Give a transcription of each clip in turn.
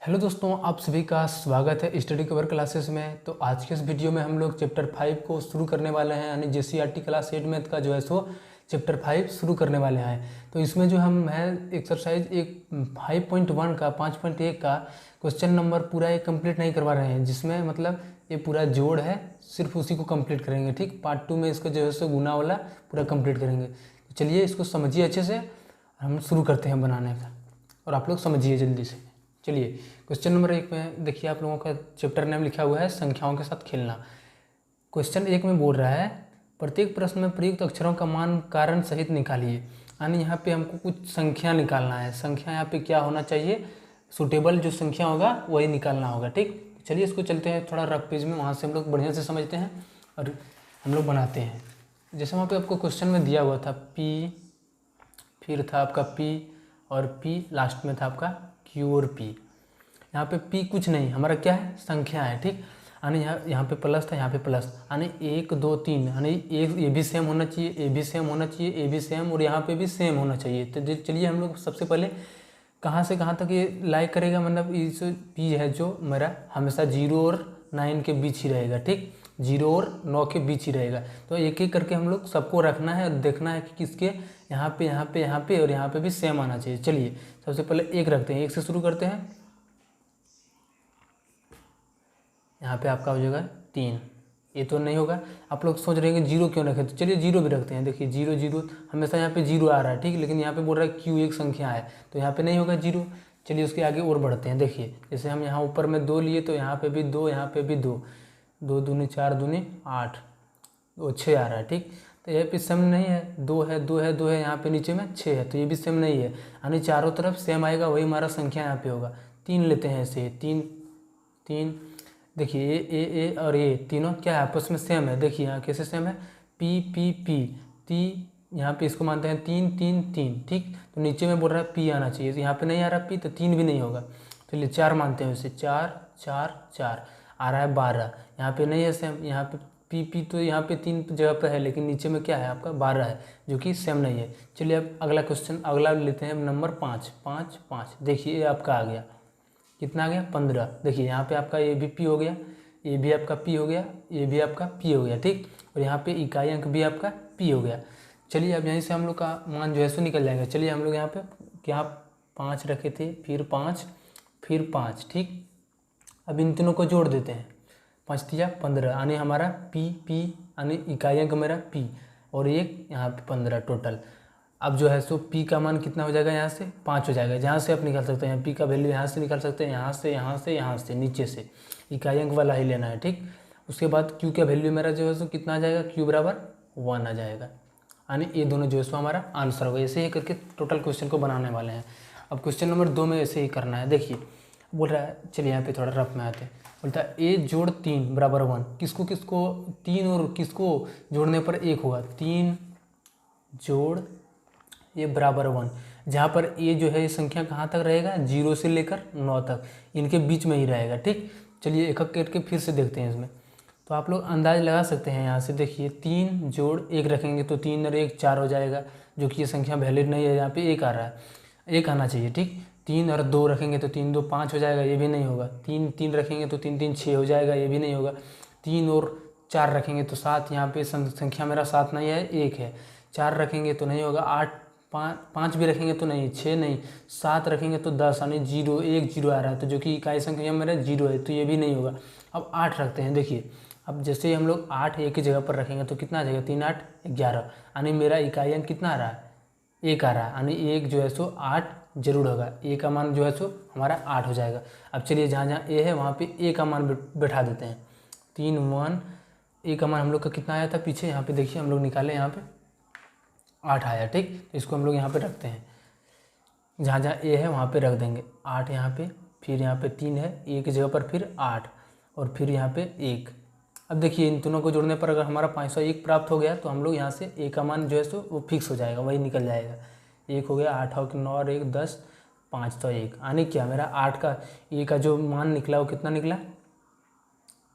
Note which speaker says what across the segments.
Speaker 1: Hello दोस्तों, आप सभी का स्वागत है स्टडी कवर क्लासेस में। तो आज के इस वीडियो में हम लोग चैप्टर 5 को शुरू करने वाले हैं, यानी JCRT क्लास 8 मैथ का जो है सो चैप्टर 5 शुरू करने वाले हैं। तो इसमें जो हम है एक्सरसाइज एक 5.1 का 5.1 का क्वेश्चन नंबर पूरा एक कंप्लीट नहीं करवा रहे हैं, जिसमें मतलब ये पूरा जोड़ है, सिर्फ उसी को कंप्लीट करेंगे। ठीक, पार्ट 2 में इसका जो है सो गुना वाला पूरा कंप्लीट करेंगे। तो चलिए इसको समझिए अच्छे से, हम शुरू करते हैं बनाने का, और आप लोग समझिए जल्दी से। चलिए क्वेश्चन नंबर 1 में देखिए, आप लोगों का चैप्टर नेम लिखा हुआ है संख्याओं के साथ खेलना। क्वेश्चन 1 में बोल रहा है प्रत्येक प्रश्न में प्रयुक्त अक्षरों का मान कारण सहित निकालिए। यानी यहाँ पे हमको कुछ संख्या निकालना है। संख्या यहाँ पे क्या होना चाहिए, सूटेबल जो संख्या होगा वही निकालना होगा। ठीक, चलिए इसको चलते हैं थोड़ा रफ पेज में, वहाँ से हम लोग बढ़िया से समझते हैं और हम लोग बनाते हैं। जैसे वहाँ पे आपको क्वेश्चन में दिया हुआ था P, फिर था आपका P और P, लास्ट में था आपका Q और P। यहाँ पे P कुछ नहीं, हमारा क्या है, संख्या है। ठीक, यानी यहाँ पे प्लस था, यहाँ पे प्लस, यानी 1 2 3, यानी एक ये भी सेम होना चाहिए, ये भी सेम होना चाहिए, ये भी सेम, और यहाँ पे भी सेम होना चाहिए। तो चलिए हम लोग सबसे पहले कहाँ से कहाँ तक ये लाइक करेगा, मतलब इस P है जो मेरा हमेशा 0 और 9 के बीच ही रहेगा। ठीक, 0 और 9 के बीच ही रहेगा। तो एक एक करके हम लोग सबको रखना है और देखना है कि किसके यहाँ पे यहाँ पे यहाँ पे और यहाँ पे भी सेम आना चाहिए। चलिए सबसे पहले 1 रखते हैं, 1 से शुरू करते हैं। यहाँ पे आपका हो जाएगा 3, ये तो नहीं होगा। आप लोग सोच रहे हैं कि 0 क्यों रखे, तो चलिए 0 भी रखते हैं। देखिए 0 0 हमेशा यहाँ पे 0 आ रहा है। ठीक, लेकिन यहाँ पे बोल रहा है Q एक संख्या है, तो यहाँ पे नहीं होगा 0। चलिए उसके आगे और बढ़ते हैं। देखिए जैसे हम यहाँ ऊपर में 2 लिए, तो यहाँ पे भी 2, यहाँ पे भी 2, 2 दूनी 4 दूनी 8, 2 6 आ रहा है। ठीक, तो यहाँ पे सेम नहीं है, 2 है 2 है 2 है, यहाँ पे नीचे में 6 है, तो ये भी सेम नहीं है। यानी चारों तरफ सेम आएगा, वही हमारा संख्या यहाँ पे होगा। 3 लेते हैं ऐसे, 3 3। देखिए ए और ए तीनों क्या है, आपस में सेम है। देखिए यहाँ कैसे सेम है, P P P, यहाँ पे इसको मानते हैं 3 3 3। ठीक, तो नीचे में बोल रहा है P आना चाहिए, तो यहाँ पे नहीं आ रहा P, तो 3 भी नहीं होगा। चलिए 4 मानते हैं उसे, 4 4 4 आ रहा है 12। यहाँ पे नहीं है सेम, यहाँ पे P तो यहाँ पे 3 जगह पर है, लेकिन नीचे में क्या है आपका 12 है, जो कि सेम नहीं है। चलिए अब अगला क्वेश्चन अगला लेते हैं, नंबर 5 5 5। देखिए ये आपका आ गया, कितना आ गया 15। देखिए यहाँ पे आपका ये भी P हो गया, ये भी आपका P हो गया, ये भी आपका P हो गया। ठीक, और यहाँ पे इकाई अंक भी आपका P हो गया। चलिए अब यहीं से हम लोग का मान जो है सो निकल जाएगा। चलिए हम लोग यहाँ पे क्या 5 रखे थे, फिर 5 फिर 5। ठीक, अब इन तीनों को जोड़ देते हैं, 5 तिया 15, यानी हमारा P यानी इकाई अंक मेरा P, और एक यहाँ पे 15 टोटल। अब जो है सो P का मान कितना हो जाएगा, यहाँ से 5 हो जाएगा। जहाँ से आप निकाल सकते हैं, P का वैल्यू यहाँ से निकाल सकते हैं, यहाँ से यहाँ से यहाँ से, नीचे से इकाई अंक वाला ही लेना है। ठीक, उसके बाद Q का वैल्यू मेरा जो है सो कितना आ जाएगा, Q बराबर 1 आ जाएगा, यानी ये दोनों जो है सो हमारा आंसर होगा। ऐसे ही करके टोटल क्वेश्चन को बनाने वाले हैं। अब क्वेश्चन नंबर 2 में ऐसे ही करना है। देखिए बोल रहा है, चलिए यहाँ पे थोड़ा रफ में आते हैं। बोलता है A जोड़ 3 बराबर 1। किसको किसको 3 और किसको जोड़ने पर 1 होगा, 3 जोड़ ये बराबर 1। जहाँ पर A जो है ये संख्या कहाँ तक रहेगा, 0 से लेकर 9 तक, इनके बीच में ही रहेगा। ठीक, चलिए एक एक करके फिर से देखते हैं इसमें। तो आप लोग अंदाज लगा सकते हैं यहाँ से। देखिए 3 जोड़ 1 रखेंगे तो 3 और 1 4 हो जाएगा, जो कि ये संख्या वैलिड नहीं है, यहाँ पे 1 आ रहा है, 1 आना चाहिए। ठीक, 3 और 2 रखेंगे तो 3 2 5 हो जाएगा, ये भी नहीं होगा। 3 3 रखेंगे तो 3 3 6 हो जाएगा, ये भी नहीं होगा। 3 और 4 रखेंगे तो 7, यहाँ पे संख्या मेरा 7 नहीं है, 1 है। 4 रखेंगे तो नहीं होगा, 8 5 भी रखेंगे तो नहीं, 6 नहीं, 7 रखेंगे तो 10, यानी 0 1 0 आ रहा है, तो जो कि इकाई संख्या मेरा 0 है, तो ये भी नहीं होगा। अब 8 रखते हैं। देखिए अब जैसे हम लोग 8 एक ही जगह पर रखेंगे तो कितना आ जाएगा, 3 8 11, यानी मेरा इकाई अंक कितना आ रहा है, 1 आ रहा है, यानी 1 जो है सो 8 जरूर होगा। A का मान जो है सो हमारा 8 हो जाएगा। अब चलिए जहाँ जहाँ A है वहाँ पे A का मान बैठा देते हैं। 3 1, A का मान हम लोग का कितना आया था पीछे, यहाँ पे देखिए हम लोग निकाले, यहाँ पे 8 आया। ठीक, तो इसको हम लोग यहाँ पे रखते हैं, जहाँ जहाँ A है वहाँ पे रख देंगे 8 यहाँ पे, फिर यहाँ पे 3 है, A की जगह पर फिर 8, और फिर यहाँ पे 1। अब देखिए इन दोनों को जोड़ने पर अगर हमारा 501 प्राप्त हो गया, तो हम लोग यहाँ से A का मान जो है सो वो फिक्स हो जाएगा, वही निकल जाएगा। 1 हो गया, 8 और 9 और 1 10, 5 तो 1, यानी क्या मेरा 8 का A का जो मान निकला वो कितना निकला,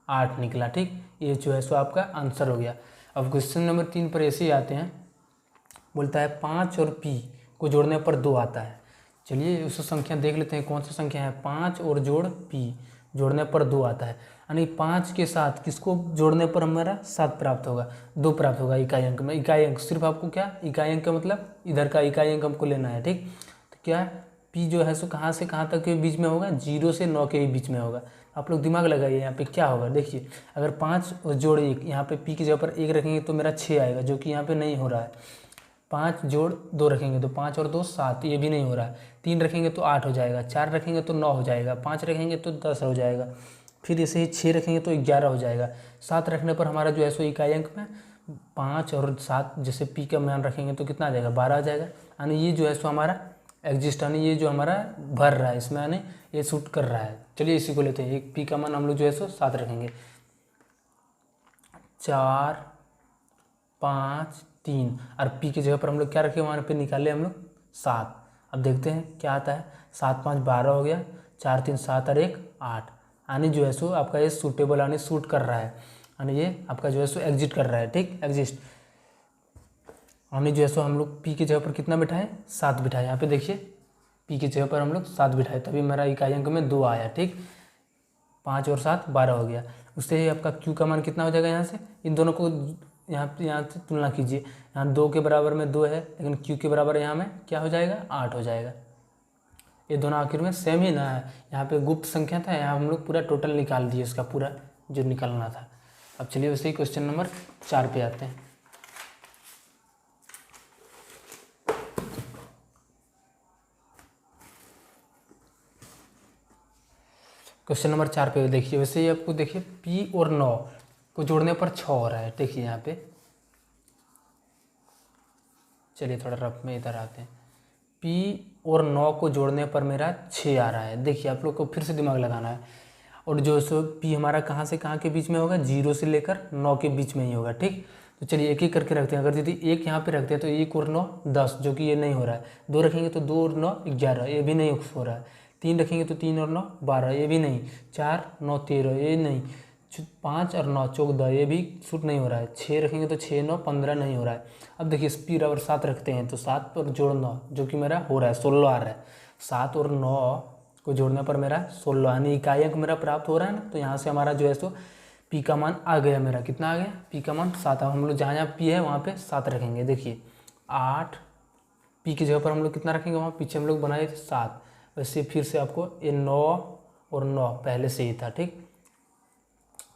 Speaker 1: 8 निकला। ठीक, ये जो है सो आपका आंसर हो गया। अब क्वेश्चन नंबर 3 पर ऐसे ही आते हैं। बोलता है 5 और P को जोड़ने पर 2 आता है। चलिए उस संख्या देख लेते हैं, कौन सा संख्या है। 5 और जोड़ p जोड़ने पर 2 आता है, यानी 5 के साथ किसको जोड़ने पर हमारा 7 प्राप्त होगा, 2 प्राप्त होगा इकाई अंक में। इकाई अंक सिर्फ आपको क्या, इकाई अंक का मतलब इधर का इकाई अंक हमको लेना है, ठीक। तो क्या है, p जो है सो कहाँ से कहाँ तक के बीच में होगा, 0 से 9 के बीच में होगा। आप लोग दिमाग लगाइए यहाँ पे क्या होगा। देखिए अगर 5 जोड़ 1, यहाँ पे p की जगह पर 1 रखेंगे तो मेरा 6 आएगा, जो कि यहाँ पे नहीं हो रहा है। 5 जोड़ 2 रखेंगे तो 5 और 2 7, ये भी नहीं हो रहा है। 3 रखेंगे तो 8 हो जाएगा, 4 रखेंगे तो 9 हो जाएगा, 5 रखेंगे तो 10 हो जाएगा, फिर ऐसे ही 6 रखेंगे तो 11 हो जाएगा। 7 रखने पर हमारा जो है सो इकाई अंक में 5 और 7 जैसे p का मान रखेंगे तो कितना आ जाएगा, 12 आ जाएगा। यानी ये जो है सो हमारा एग्जिस्ट, यानी ये जो हमारा भर रहा है इसमें, यानी ये शूट कर रहा है। चलिए इसी को लेते हैं, एक p का मान हम लोग जो है सो 7 रखेंगे। 4 5 3 और p की जगह पर हम लोग क्या रखे, वहाँ पे निकाले हम लोग 7। अब देखते हैं क्या आता है। 7 5 12 हो गया, 4 3 7 और 1 8। यानी जो है सो आपका ये सूटेबल यानी सूट कर रहा है, यानी ये आपका जो है सो एग्जिट कर रहा है, ठीक, एग्जिस्ट। यानी जो है सो हम लोग p की जगह पर कितना बिठाए, 7 बिठाए। यहाँ पे देखिए p की जगह पर हम लोग 7 बिठाए, तभी मेरा इकाई अंक में 2 आया, ठीक। 5 और 7 12 हो गया। उससे ही आपका q का मान कितना हो जाएगा, यहाँ से इन दोनों को यहाँ से तुलना कीजिए। यहाँ 2 के बराबर में 2 है, लेकिन q के बराबर यहाँ में क्या हो जाएगा, 8 हो जाएगा। ये दोनों आखिर में सेम ही ना है। यहाँ पे गुप्त संख्या था, यहाँ हम लोग पूरा टोटल निकाल दिए इसका पूरा जो निकालना था। अब चलिए वैसे ही क्वेश्चन नंबर 4 पे आते हैं। क्वेश्चन नंबर 4 पे देखिए, वैसे ही आपको देखिए p और 9 को जोड़ने पर 6 हो रहा है। देखिए यहाँ पे, चलिए थोड़ा रफ में इधर आते हैं। p और 9 को जोड़ने पर मेरा 6 आ रहा है। देखिए आप लोग को फिर से दिमाग लगाना है। और जो सो p हमारा कहाँ से कहाँ के बीच में होगा, 0 से लेकर 9 के बीच में ही होगा, ठीक। तो चलिए एक एक करके रखते हैं। अगर यदि 1 यहाँ पे रखते हैं तो 1 और 9 10, जो कि ये नहीं हो रहा है। 2 रखेंगे तो 2 और 9 11, ये भी नहीं हो रहा है। 3 रखेंगे तो 3 और 9 12, ये भी नहीं। 4 9 13, ये नहीं। 5 और 9 14, ये भी सूट नहीं हो रहा है। 6 रखेंगे तो 6 9 15, नहीं हो रहा है। अब देखिए p बराबर 7 रखते हैं तो 7 और जोड़ 9, जो कि मेरा हो रहा है 16 आ रहा है। 7 और 9 को जोड़ने पर मेरा 16, यानी इकाई अंक मेरा प्राप्त हो रहा है ना। तो यहाँ से हमारा जो है सो p का मान आ गया, मेरा कितना आ गया, p का मान 7। हम लोग जहाँ जहाँ p है वहाँ पे 7 रखेंगे। देखिए 8, p की जगह पर हम लोग कितना रखेंगे, वहाँ पीछे हम लोग बनाए थे 7। वैसे फिर से आपको ये 9 और 9 पहले से ही था, ठीक।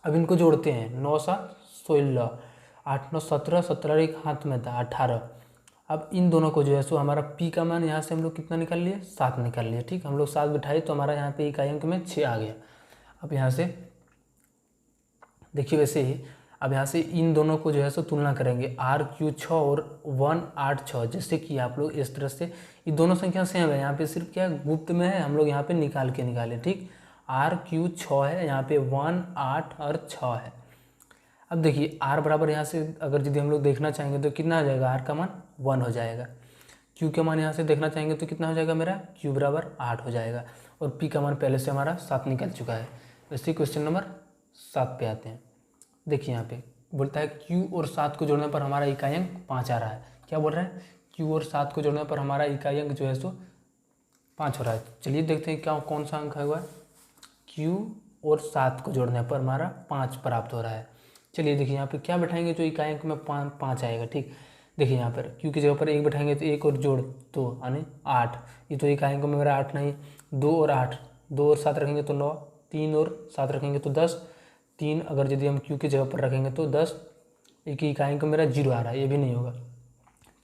Speaker 1: अब इनको जोड़ते हैं, 9 7 16, 8 9 17, 17 एक हाथ में था 18। अब इन दोनों को जो है सो हमारा p का मान यहाँ से हम लोग कितना निकाल लिए, 7 निकाल लिए, ठीक। हम लोग 7 बिठाए तो हमारा यहाँ पे इकाई अंक में 6 आ गया। अब यहाँ से देखिए वैसे ही अब यहाँ से इन दोनों को जो है सो तुलना करेंगे, RQ 6 और 1 8 6। जैसे कि आप लोग इस तरह से, ये दोनों संख्या सेम है, यहाँ पे सिर्फ क्या गुप्त में है, हम लोग यहाँ पे निकाल के निकाले, ठीक। RQ 6 है, यहाँ पे 1 8 और 6 है। अब देखिए r बराबर यहाँ से अगर यदि हम लोग देखना चाहेंगे तो कितना हो जाएगा, r का मान 1 हो जाएगा। q का मान यहाँ से देखना चाहेंगे तो कितना हो जाएगा, मेरा q बराबर 8 हो जाएगा। और p का मान पहले से हमारा 7 निकल चुका है। वैसे क्वेश्चन नंबर 7 पे आते हैं। देखिए यहाँ पे बोलता है q और 7 को जोड़ने पर हमारा इकाई अंक 5 आ रहा है। क्या बोल रहा है, q और 7 को जोड़ने पर हमारा इकाई अंक जो है सो 5 हो रहा है। चलिए देखते हैं क्या कौन सा अंक है हुआ, q और 7 को जोड़ने पर हमारा 5 प्राप्त हो रहा है। चलिए देखिए यहाँ पे क्या बैठाएंगे जो इकाई अंक में 5 आएगा, ठीक। देखिए यहाँ पर q की जगह पर 1 बैठाएंगे तो 1 और जोड़ 2 यानी 8। ये तो इकाई अंक में मेरा 8 नहीं, 2 और 8, 2 और 7 रखेंगे तो 9, 3 और 7 रखेंगे तो 10। 3 अगर यदि हम q की जगह पर रखेंगे तो 10। एक इकाई अंक मेरा 0 आ रहा है, ये भी नहीं होगा।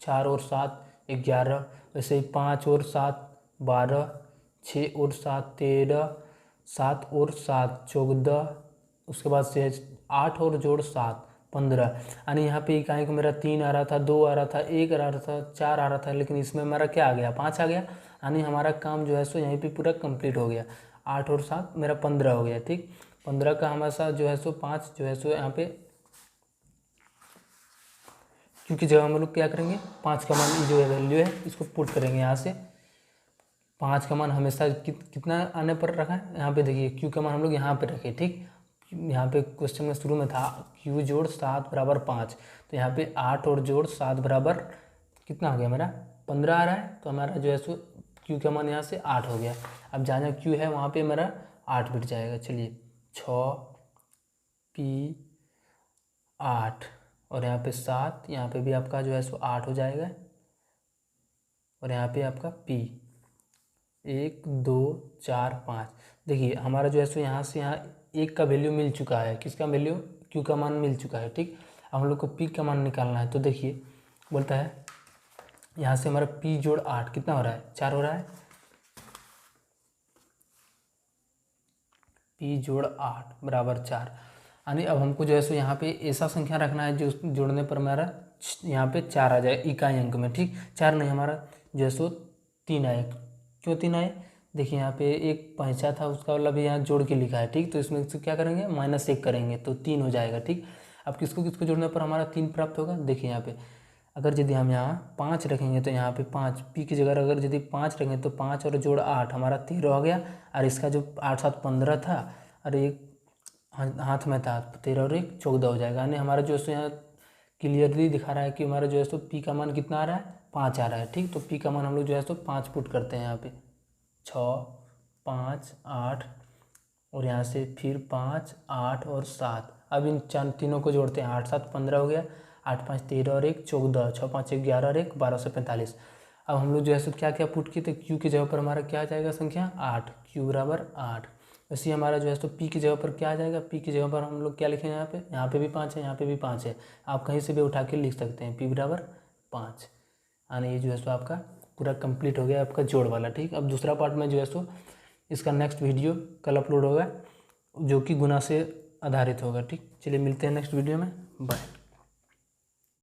Speaker 1: 4 और 7 11, वैसे ही 5 और 7 12, 6 और 7 13, 7 और 7 14, उसके बाद से 8 और जोड़ 7 15। यानी यहाँ पे इकाई को मेरा 3 आ रहा था, 2 आ रहा था, 1 आ रहा था, 4 आ रहा था, लेकिन इसमें मेरा क्या आ गया, 5 आ गया। यानी हमारा काम जो है सो यहीं पे पूरा कंप्लीट हो गया। 8 और 7 मेरा 15 हो गया, ठीक। 15 का हमारे साथ जो है सो 5 जो है सो यहाँ पे, क्योंकि जब हम लोग क्या करेंगे, 5 का मान जो है वैल्यू है इसको पुट करेंगे यहाँ से। 5 का मान हमेशा कितना आने पर रखा है, यहाँ पे देखिए q का मान हम लोग यहाँ पे रखे, ठीक। यहाँ पे क्वेश्चन में शुरू में था q जोड़ 7 बराबर 5, तो यहाँ पे 8 और जोड़ 7 बराबर कितना आ गया, मेरा 15 आ रहा है। तो हमारा जो है सो क्यू का मान यहाँ से 8 हो गया। अब जहाँ जहाँ क्यू है वहाँ पे मेरा 8 बिट जाएगा। चलिए 6P8 और यहाँ पे 7, यहाँ पे भी आपका जो है सो 8 हो जाएगा और यहाँ पे आपका P 1 2 4 5। देखिए हमारा जो है सो यहाँ से यहाँ 1 का वैल्यू मिल चुका है। किसका वैल्यू? Q का मान मिल चुका है। ठीक, अब हम लोग को P का मान निकालना है। तो देखिए बोलता है यहाँ से हमारा P जोड़ 8 कितना हो रहा है? 4 हो रहा है। P जोड़ 8 बराबर 4। यानी अब हमको जो है सो यहाँ पे ऐसा संख्या रखना है जो जोड़ने पर हमारा यहाँ पे 4 आ जाए इकाई अंक में। ठीक, 4 नहीं, हमारा जो है सो 3 आए। क्यों 3 आए? देखिए यहाँ पे एक पैंचा था, उसका मतलब यहाँ जोड़ के लिखा है। ठीक, तो इसमें से क्या करेंगे? -1 करेंगे तो 3 हो जाएगा। ठीक, अब किसको किसको जोड़ने पर हमारा 3 प्राप्त होगा? देखिए यहाँ पे अगर यदि हम यहाँ 5 रखेंगे तो यहाँ पे 5 P की जगह अगर यदि 5 रखेंगे तो 5 और जोड़ 8 हमारा 13 हो गया। और इसका जो 8 7 15 था और एक हाथ में था 13 और 1 14 हो जाएगा। यानी हमारा जो है यहाँ क्लियरली दिखा रहा है कि हमारा जो है सो P का मान कितना आ रहा है? 5 आ रहा है। ठीक, तो P का मान हम लोग जो है सो 5 पुट करते हैं यहाँ पे 6 5 8 और यहाँ से फिर 5 8 और 7। अब इन तीनों को जोड़ते हैं। 8 7 15 हो गया, 8 5 13 और 1 14, 6 5 11 और 1 12 से 45। अब हम लोग जो है सो क्या क्या पुट किए थे? क्यू की जगह पर हमारा क्या आ जाएगा संख्या? 8, क्यू बराबर 8। वैसे हमारा जो है सो पी की जगह पर क्या आ जाएगा? पी की जगह पर हम लोग क्या लिखेंगे? यहाँ पे भी 5 है, यहाँ पे भी 5 है। आप कहीं से भी उठा के लिख सकते हैं, पी बराबर 5। यानी ये जो है सो आपका पूरा कंप्लीट हो गया आपका जोड़ वाला। ठीक, अब दूसरा पार्ट में जो है सो इसका नेक्स्ट वीडियो कल अपलोड होगा जो कि गुना से आधारित होगा। ठीक, चलिए मिलते हैं नेक्स्ट वीडियो में। बाय।